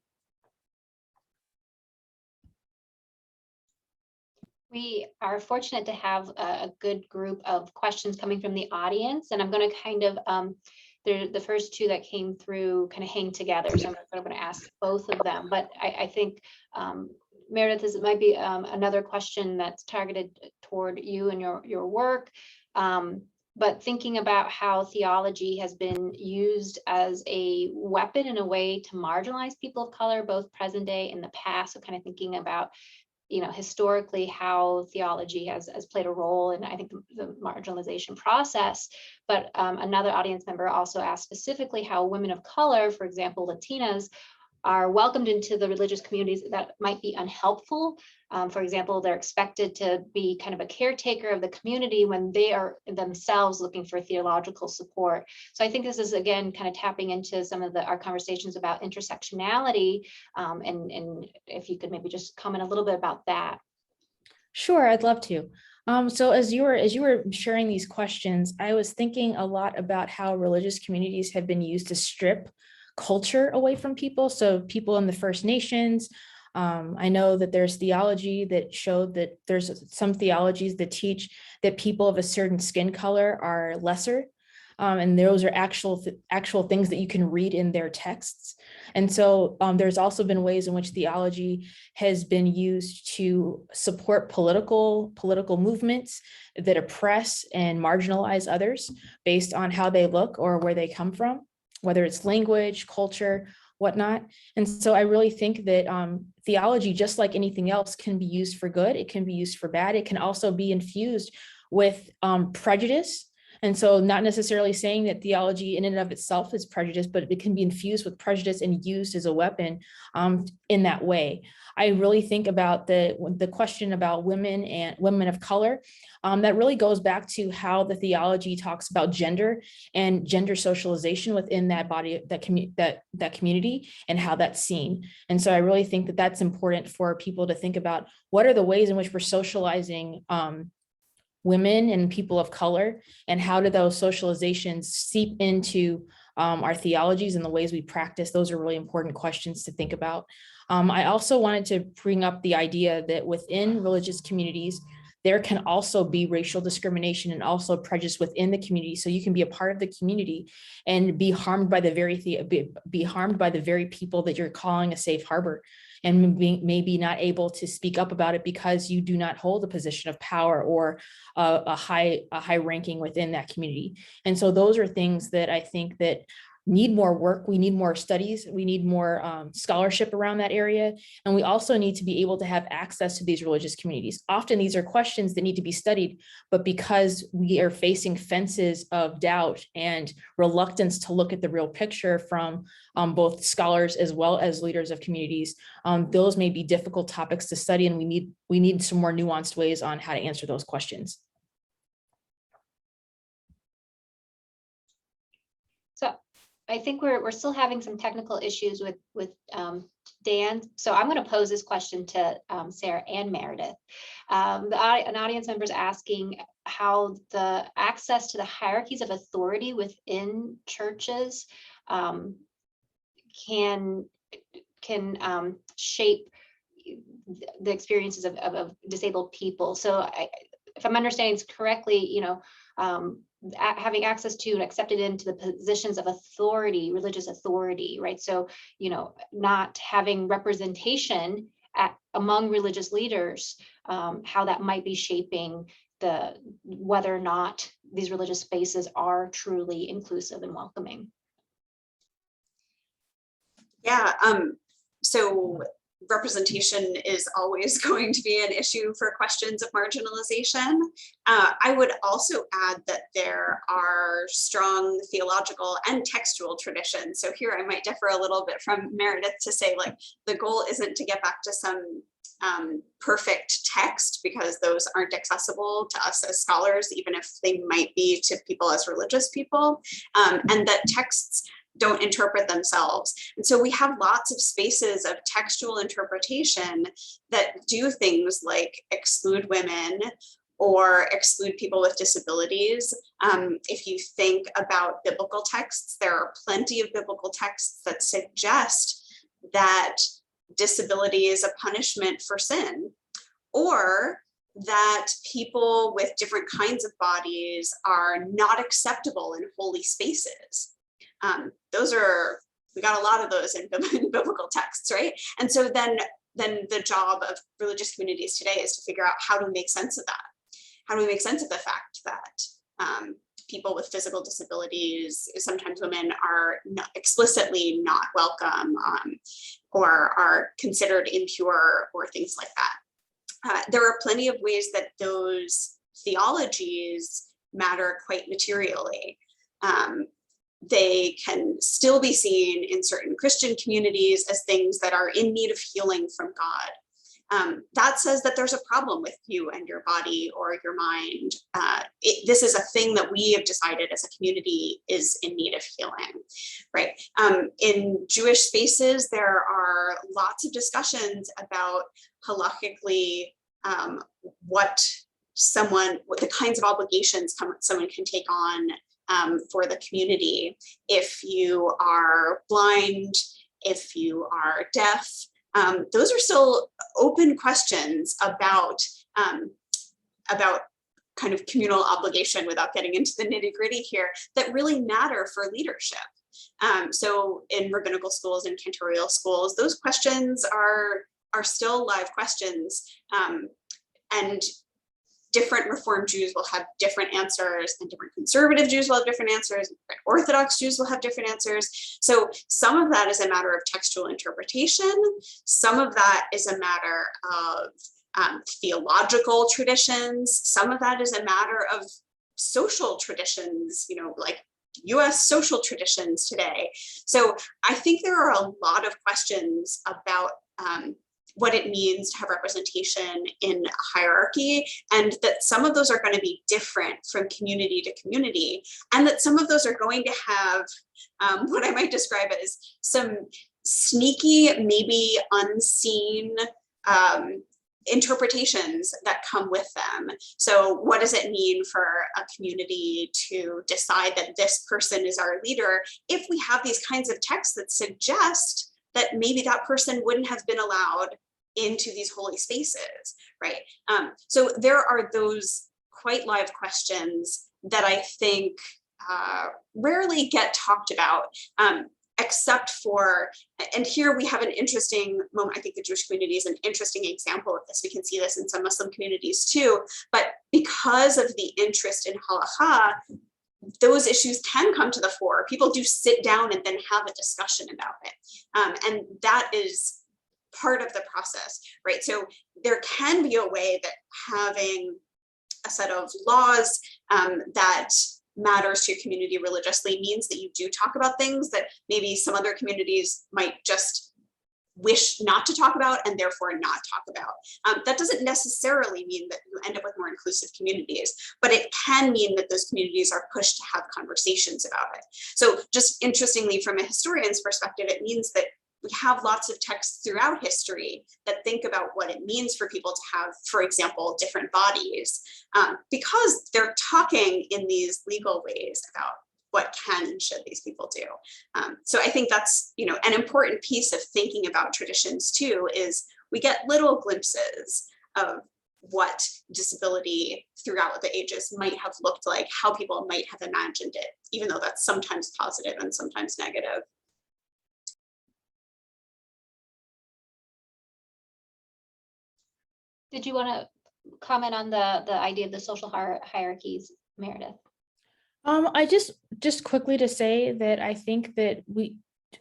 We are fortunate to have a good group of questions coming from the audience, and I'm going to kind of, the first two that came through kind of hang together, so I'm going to ask both of them. But I think, Meredith, it might be another question that's targeted toward you and your work, but thinking about how theology has been used as a weapon in a way to marginalize people of color, both present day and the past, so kind of thinking about historically how theology has played a role in, I think, the marginalization process. But another audience member also asked specifically how women of color, for example, Latinas, are welcomed into the religious communities that might be unhelpful. For example, they're expected to be kind of a caretaker of the community when they are themselves looking for theological support. So I think this is, again, kind of tapping into some of our conversations about intersectionality, and if you could maybe just comment a little bit about that. Sure, I'd love to. So as you were sharing these questions, I was thinking a lot about how religious communities have been used to strip culture away from people. So people in the First Nations, I know that there's theology that showed that there's some theologies that teach that people of a certain skin color are lesser. And those are actual things that you can read in their texts. And so there's also been ways in which theology has been used to support political movements that oppress and marginalize others based on how they look or where they come from, whether it's language, culture, whatnot. And so I really think that theology, just like anything else, can be used for good. It can be used for bad. It can also be infused with prejudice. And so not necessarily saying that theology in and of itself is prejudice, but it can be infused with prejudice and used as a weapon in that way. I really think about the question about women and women of color. That really goes back to how the theology talks about gender and gender socialization within that body, that community, and how that's seen. And so I really think that that's important for people to think about. What are the ways in which we're socializing women and people of color, and how do those socializations seep into our theologies and the ways we practice? Those are really important questions to think about. I also wanted to bring up the idea that within religious communities, there can also be racial discrimination and also prejudice within the community. So you can be a part of the community and be harmed by the very people that you're calling a safe harbor, and maybe not able to speak up about it because you do not hold a position of power or a high ranking within that community. And so those are things that I think that need more work. We need more studies. We need more scholarship around that area. And we also need to be able to have access to these religious communities. Often these are questions that need to be studied, but because we are facing fences of doubt and reluctance to look at the real picture from both scholars as well as leaders of communities, those may be difficult topics to study, and we need some more nuanced ways on how to answer those questions. So I think we're still having some technical issues with Dan. So I'm going to pose this question to Sarah and Meredith. An audience member is asking how the access to the hierarchies of authority within churches can shape the experiences of disabled people. So if I'm understanding this correctly, having access to and accepted into the positions of authority, religious authority, right? So, not having representation among religious leaders, how that might be shaping whether or not these religious spaces are truly inclusive and welcoming. Yeah, so representation is always going to be an issue for questions of marginalization. I would also add that there are strong theological and textual traditions. So here I might differ a little bit from Meredith to say, like, the goal isn't to get back to some perfect text, because those aren't accessible to us as scholars, even if they might be to people as religious people, and that texts don't interpret themselves. And so we have lots of spaces of textual interpretation that do things like exclude women or exclude people with disabilities. If you think about biblical texts, there are plenty of biblical texts that suggest that disability is a punishment for sin, or that people with different kinds of bodies are not acceptable in holy spaces. We got a lot of those in biblical texts, right? And so then the job of religious communities today is to figure out how to make sense of that. How do we make sense of the fact that people with physical disabilities, sometimes women, are explicitly not welcome, or are considered impure, or things like that. There are plenty of ways that those theologies matter quite materially. They can still be seen in certain Christian communities as things that are in need of healing from God. That says that there's a problem with you and your body or your mind. This is a thing that we have decided as a community is in need of healing, right? In Jewish spaces, there are lots of discussions about halakhically what the kinds of obligations someone can take on for the community. If you are blind, if you are deaf, those are still open questions about kind of communal obligation, without getting into the nitty-gritty here, that really matter for leadership. So in rabbinical schools and cantorial schools, those questions are still live questions, and different Reform Jews will have different answers, and different conservative Jews will have different answers, and different Orthodox Jews will have different answers. So some of that is a matter of textual interpretation. Some of that is a matter of theological traditions. Some of that is a matter of social traditions, like US social traditions today. So I think there are a lot of questions about what it means to have representation in a hierarchy, and that some of those are going to be different from community to community, and that some of those are going to have what I might describe as some sneaky, maybe unseen interpretations that come with them. So what does it mean for a community to decide that this person is our leader if we have these kinds of texts that suggest that maybe that person wouldn't have been allowed into these holy spaces, right? So there are those quite live questions that I think rarely get talked about, except for, and here we have an interesting moment. I think the Jewish community is an interesting example of this. We can see this in some Muslim communities too, but because of the interest in halakha, those issues can come to the fore. People do sit down and then have a discussion about it. And that is part of the process, right? So there can be a way that having a set of laws that matters to your community religiously means that you do talk about things that maybe some other communities might just wish not to talk about and therefore not talk about. That doesn't necessarily mean that you end up with more inclusive communities, but it can mean that those communities are pushed to have conversations about it. So just interestingly, from a historian's perspective, it means that we have lots of texts throughout history that think about what it means for people to have, for example, different bodies, because they're talking in these legal ways about what can and should these people do. So I think that's, you know, an important piece of thinking about traditions too, is we get little glimpses of what disability throughout the ages might have looked like, how people might have imagined it, even though that's sometimes positive and sometimes negative. Did you want to comment on the idea of the social hierarchies, Meredith? I just quickly to say that I think that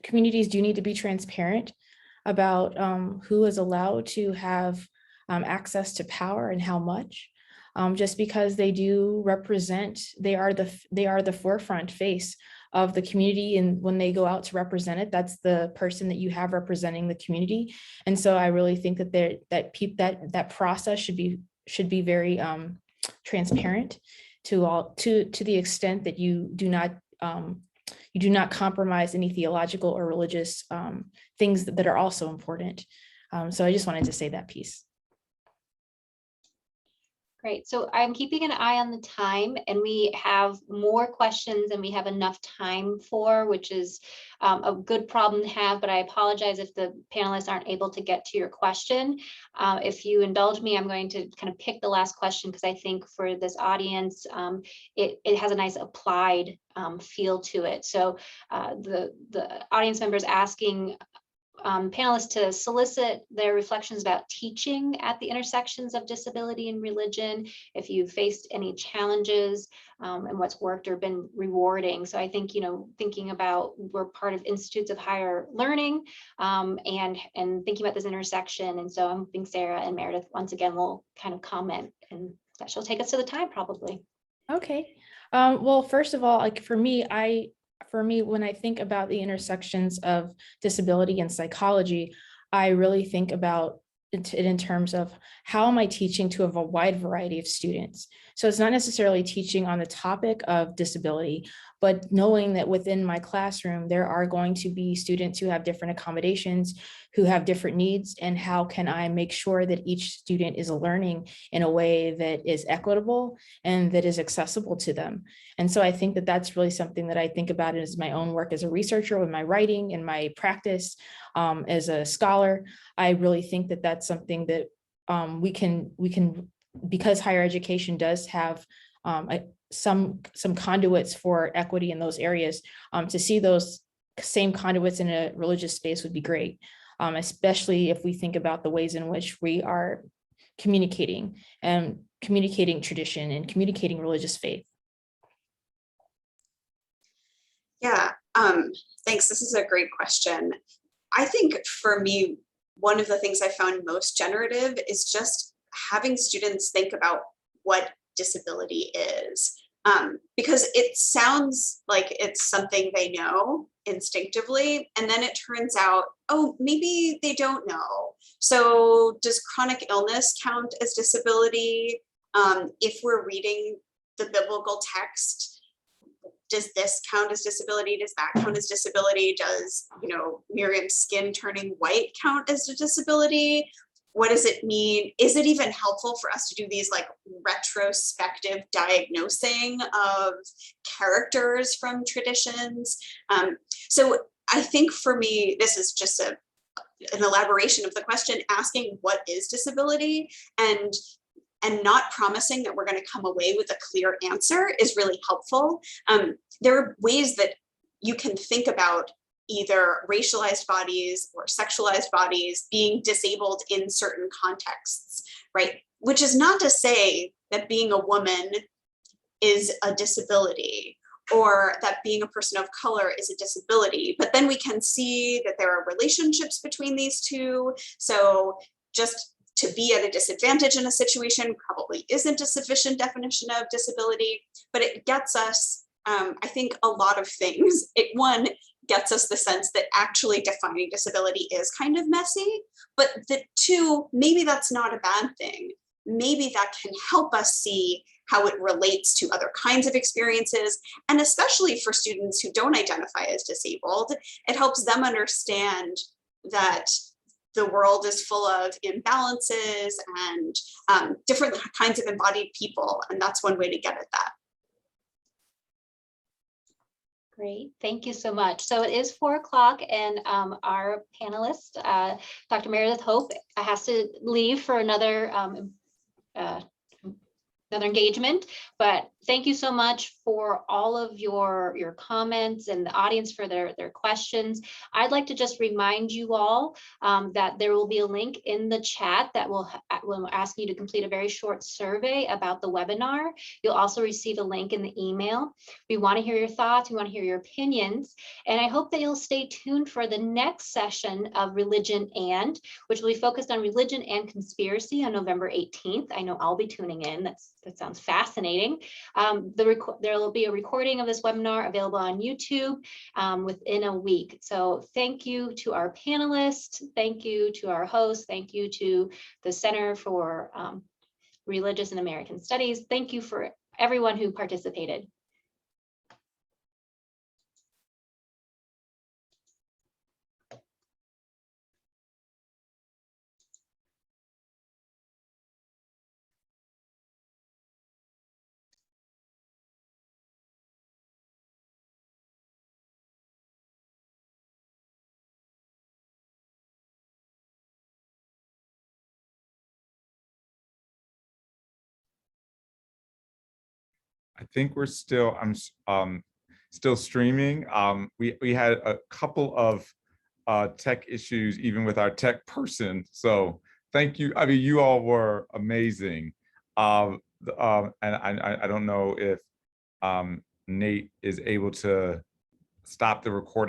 communities do need to be transparent about who is allowed to have access to power and how much. Just because they do represent, they are the forefront face of the community, and when they go out to represent it, that's the person that you have representing the community. And so I really think that that process should be very transparent to the extent that you do not compromise any theological or religious things that are also important. So I just wanted to say that piece. Great. So I'm keeping an eye on the time, and we have more questions than we have enough time for, which is a good problem to have, but I apologize if the panelists aren't able to get to your question. If you indulge me, I'm going to kind of pick the last question because I think for this audience, it has a nice applied feel to it. So the audience members asking panelists to solicit their reflections about teaching at the intersections of disability and religion, if you've faced any challenges and what's worked or been rewarding. So I think, you know, thinking about, we're part of Institutes of Higher Learning and thinking about this intersection. And so I'm hoping Sarah and Meredith once again will kind of comment, and that she'll take us to the time probably. Okay. Well, first of all, like for me, when I think about the intersections of disability and psychology, I really think about it in terms of how am I teaching to a wide variety of students. So it's not necessarily teaching on the topic of disability, but knowing that within my classroom, there are going to be students who have different accommodations, who have different needs, and how can I make sure that each student is learning in a way that is equitable and that is accessible to them. And so I think that that's really something that I think about as my own work as a researcher, with my writing and my practice as a scholar. I really think that that's something that we can, because higher education does have some conduits for equity in those areas, to see those same conduits in a religious space would be great, especially if we think about the ways in which we are communicating tradition and communicating religious faith. Yeah, thanks. This is a great question. I think for me, one of the things I found most generative is just having students think about what disability is, because it sounds like it's something they know instinctively, and then it turns out, oh, maybe they don't know. So does chronic illness count as disability? If we're reading the biblical text, does this count as disability? Does that count as disability? Does, you know, Miriam's skin turning white count as a disability? What does it mean? Is it even helpful for us to do these like retrospective diagnosing of characters from traditions? So I think for me, this is just an elaboration of the question, asking what is disability, and not promising that we're going to come away with a clear answer is really helpful. There are ways that you can think about either racialized bodies or sexualized bodies being disabled in certain contexts, right? Which is not to say that being a woman is a disability, or that being a person of color is a disability. But then we can see that there are relationships between these two. So just to be at a disadvantage in a situation probably isn't a sufficient definition of disability, but it gets us, I think, a lot of things. One, gets us the sense that actually defining disability is kind of messy, but the two, maybe that's not a bad thing. Maybe that can help us see how it relates to other kinds of experiences. And especially for students who don't identify as disabled, it helps them understand that the world is full of imbalances and different kinds of embodied people. And that's one way to get at that. Great, thank you so much. So it is 4 o'clock and our panelist, Dr. Meredith Hope, has to leave for another engagement, but thank you so much for all of your comments and the audience for their questions. I'd like to just remind you all that there will be a link in the chat that will ask you to complete a very short survey about the webinar. You'll also receive a link in the email. We want to hear your thoughts, we want to hear your opinions, and I hope that you'll stay tuned for the next session of Religion and, which will be focused on religion and conspiracy on November 18th. I know I'll be tuning in. That sounds fascinating. There will be a recording of this webinar available on YouTube within a week. So thank you to our panelists, thank you to our hosts, thank you to the Center for Religious and American Studies. Thank you for everyone who participated. I think we're still, I'm still streaming. We had a couple of tech issues even with our tech person. So thank you. I mean, you all were amazing. And I don't know if Nate is able to stop the recording.